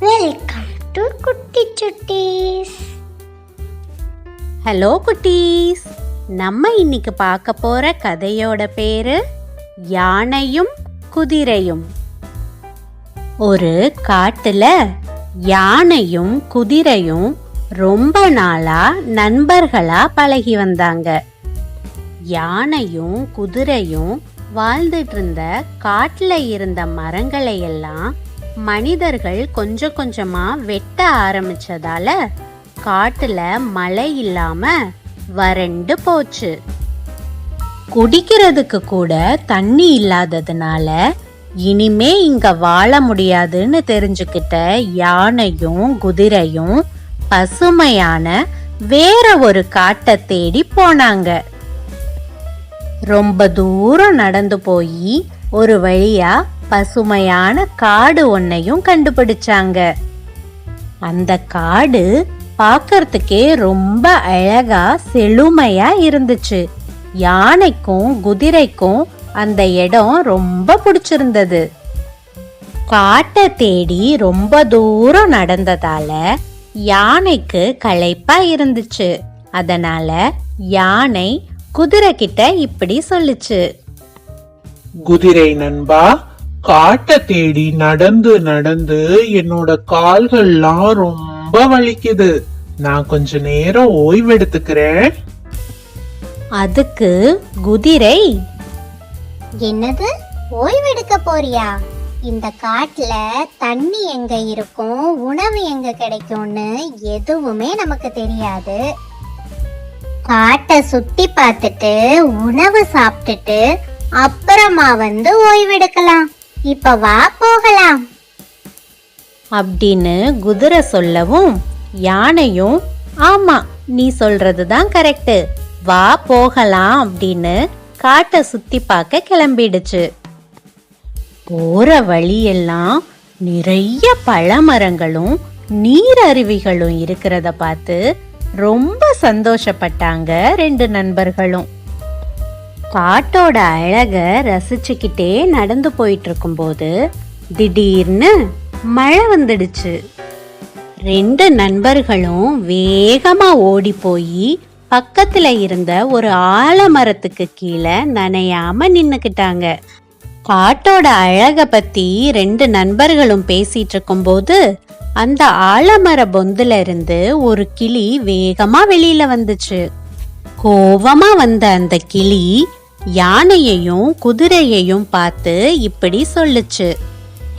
Welcome to குட்டி சுட்டீஸ். Hello குட்டீஸ், நம்ம இன்னைக்கு பார்க்க போற கதையோட பேரு யானையும் குதிரையும். ஒரு காட்டுல யானையும் குதிரையும் ரொம்ப நாளா நண்பர்களா பழகி வந்தாங்க. யானையும் குதிரையும் வாழ்ந்துட்டு இருந்த காட்டுல இருந்த மரங்களை எல்லாம் மனிதர்கள் கொஞ்சம் கொஞ்சமா வெட்ட ஆரம்பிச்சதால காட்டுல மழை இல்லாம வறண்டு போச்சு. குடிக்கிறதுக்கு கூட தண்ணி இல்லாததுனால இனிமே இங்க வாழ முடியாதுன்னு தெரிஞ்சுக்கிட்ட யானையும் குதிரையும் பசுமையான வேற ஒரு காட்டை தேடி போனாங்க. ரொம்ப தூரம் நடந்து போய் ஒரு வழியா பசுமையான காடு ஒன்னையும் கண்டுபிடிச்சாங்க. அந்த காடு பார்க்கறதுக்கே ரொம்ப அழகா செழுமையா இருந்துச்சு. யானைக்கும் குதிரைக்கும் அந்த இடம் ரொம்ப பிடிச்சிருந்தது. காட்டை தேடி ரொம்ப தூரம் நடந்ததால யானைக்கு களைப்பா இருந்துச்சு. அதனால யானை குதிரை கிட்ட இப்படி சொல்லுச்சு. குதிரை நண்பா, காட்டை தேடி நடந்து நடந்து என்னோட கால்கள்லாம் ரொம்ப வலிக்குது. நான் கொஞ்ச நேரம் ஓய்வெடுத்துக்கிறேன். அதுக்கு குதிரை, என்னது, ஓய்வெடுக்க போறியா? இந்த காட்டுல தண்ணி எங்க இருக்கும், உணவு எங்க கிடைக்கும்னு எதுவுமே நமக்கு தெரியாது. காட்டை சுத்தி பார்த்துட்டு உணவு சாப்பிட்டுட்டு அப்புறமா வந்து ஓய்வெடுக்கலாம். இப்ப வா போகலாம் அப்படின்னு குதிரை சொல்லவும் யானையும் ஆமா நீ சொல்றதுதான் கரெக்ட், வா போகலாம் அப்படின்னு காட்டை சுத்தி பார்க்க கிளம்பிடுச்சு. போற வழியெல்லாம் நிறைய பழமரங்களும் நீரருவிகளும் இருக்கிறத பார்த்து ரொம்ப சந்தோஷப்பட்டாங்க ரெண்டு நண்பர்களும். காட்டோட அழக ரசிச்சுக்கிட்டே நடந்து போயிட்டு இருக்கும்போது திடீர்னு மழை வந்துடுச்சு. ரெண்டு நண்பர்களும் வேகமா ஓடி போய் பக்கத்துல இருந்த ஒரு ஆலமரத்துக்கு கீழே நனையாம நின்னுக்கிட்டாங்க. காட்டோட அழக பத்தி ரெண்டு நண்பர்களும் பேசிட்டு இருக்கும்போது அந்த ஆலமர பொந்துல இருந்து ஒரு கிளி வேகமா வெளியில வந்துச்சு. கோவமா வந்த அந்த கிளி யானையையும் குதிரையையும் பார்த்து இப்படி சொல்லுச்சு.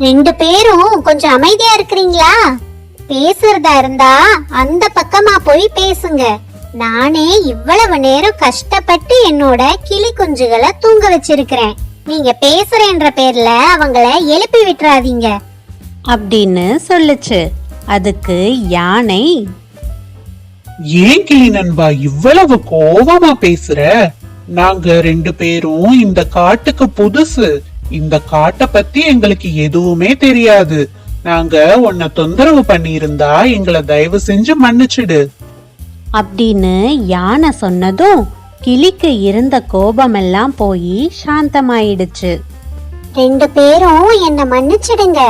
ரெண்டு பேரும் கொஞ்சம் அமைதியா இருக்கிறீங்களா? பேசுறதா இருந்தா அந்த பக்கமா போய் பேசுங்க. நானே இவ்வளவு நேரம் கஷ்டப்பட்டு என்னோட கிளி குஞ்சுகளை தூங்க வச்சிருக்கிறேன். நீங்க பேசுறேன்ற பேர்ல அவங்கள எழுப்பி விட்டுறாதீங்க அப்படின்னு சொல்லுச்சு. அதுக்கு யானை, ஏன் கிளி நண்பா இவ்வளவு கோவமா பேசுற? நாங்க ரெண்டு பேரும் இந்த காட்டுக்கு புதுசு. இந்த காட்டை பத்தி எங்களுக்கு எதுவுமே தெரியாது. நாங்க உன்னை தொந்தரவு பண்ணி இருந்தா எங்களை தயவு செஞ்சு மன்னிச்சிடு அப்படின்னு யானை சொன்னதும் கிளிக்கு இருந்த கோபமெல்லாம் போய் சாந்தமாயிடுச்சு. ரெண்டு பேரும் என்ன மன்னிச்சிடுங்க.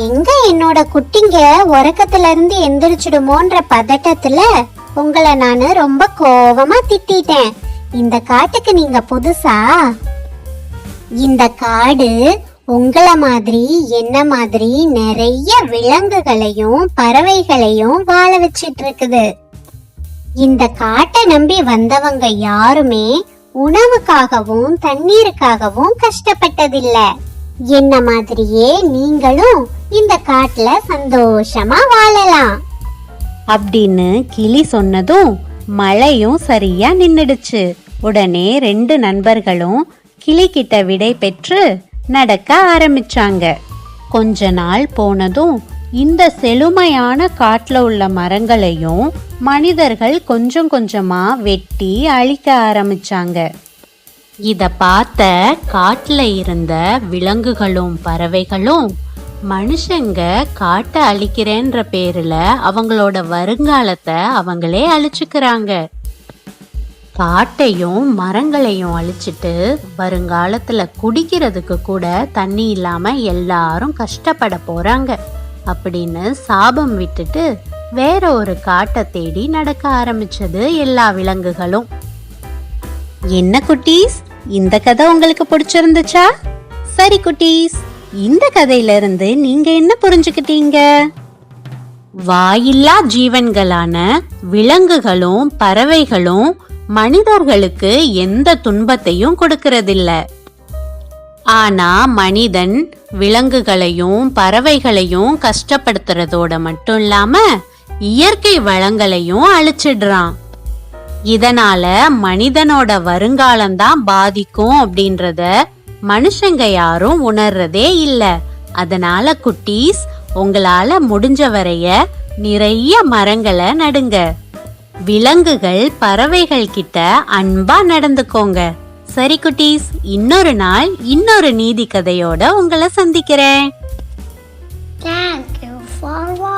எங்க என்னோட குட்டிங்க உறக்கத்துல இருந்து எந்திரிச்சிடுமோன்ற பதட்டத்துல உங்களை நானு ரொம்ப கோவமா திட்டிட்டேன். இந்த காட்டுக்கு நீங்க புதுசா? இந்த காடு உங்கள மாதிரி என்ன மாதிரி நிறைய விலங்குகளையும் பறவைகளையும் வாழ வச்சிட்டு இருக்குது. இந்த காட்டை நம்பி வந்தவங்க யாருமே உணவுக்காகவும் தண்ணீருக்காகவும் கஷ்டப்பட்டதில்ல. என்ன மாதிரியே நீங்களும் இந்த காட்டுல சந்தோஷமா வாழலாம் அப்படின்னு கிளி சொன்னதும் மழையும் சரியா நின்னுடுச்சு. உடனே ரெண்டு நண்பர்களும் கிளி கிட்ட விடை பெற்று நடக்க ஆரம்பிச்சாங்க. கொஞ்ச நாள் போனதும் இந்த செழுமையான காட்டுல உள்ள மரங்களையும் மனிதர்கள் கொஞ்சம் கொஞ்சமா வெட்டி அழிக்க ஆரம்பிச்சாங்க. இத பார்த்த காட்டுல இருந்த விலங்குகளும் பறவைகளும் மனுஷங்க காட்டை அழிக்கிறேன்ற பேர்ல அவங்களோட வருங்காலத்தை அவங்களே அழிச்சுக்கிறாங்க. காட்டையும் மரங்களையும் அழிச்சிட்டு வருங்காலத்துல குடிக்கிறதுக்கு கூட தண்ணி இல்லாம எல்லாரும் கஷ்டப்பட போறாங்க. அப்படின்னு சாபம் விட்டுட்டு வேற ஒரு காட்டை தேடி நடக்க ஆரம்பிச்சது எல்லா விலங்குகளும். என்ன குட்டீஸ், இந்த கதை உங்களுக்கு பிடிச்சிருந்துச்சா? சரி குட்டீஸ், இந்த கதையில இருந்து நீங்க என்ன புரிஞ்சுக்கிட்டீங்க? வாயில்லா ஜீவன்களான விலங்குகளும் பறவைகளும் மனிதர்களுக்கு எந்த துன்பத்தையும் கொடுக்கறதில்ல. ஆனா மனிதன் விலங்குகளையும் பறவைகளையும் கஷ்டப்படுத்துறதோட மட்டும் இல்லாம இயற்கை வளங்களையும் அழிச்சிடுறான். இதனால மனிதனோட வருங்காலம்தான் பாதிக்கும் அப்படின்றத மனுஷங்க யாரும் உணர்றதே இல்ல. அதனால குட்டீஸ், உங்களால முடிஞ்ச வரைய நிறைய மரங்களை நடுங்க. விலங்குகள் பறவைகள் கிட்ட அன்பா நடந்துக்கோங்க. சரி குட்டீஸ், இன்னொரு நாள் இன்னொரு நீதி கதையோட உங்களை சந்திக்கிறேன். Thank you for watching.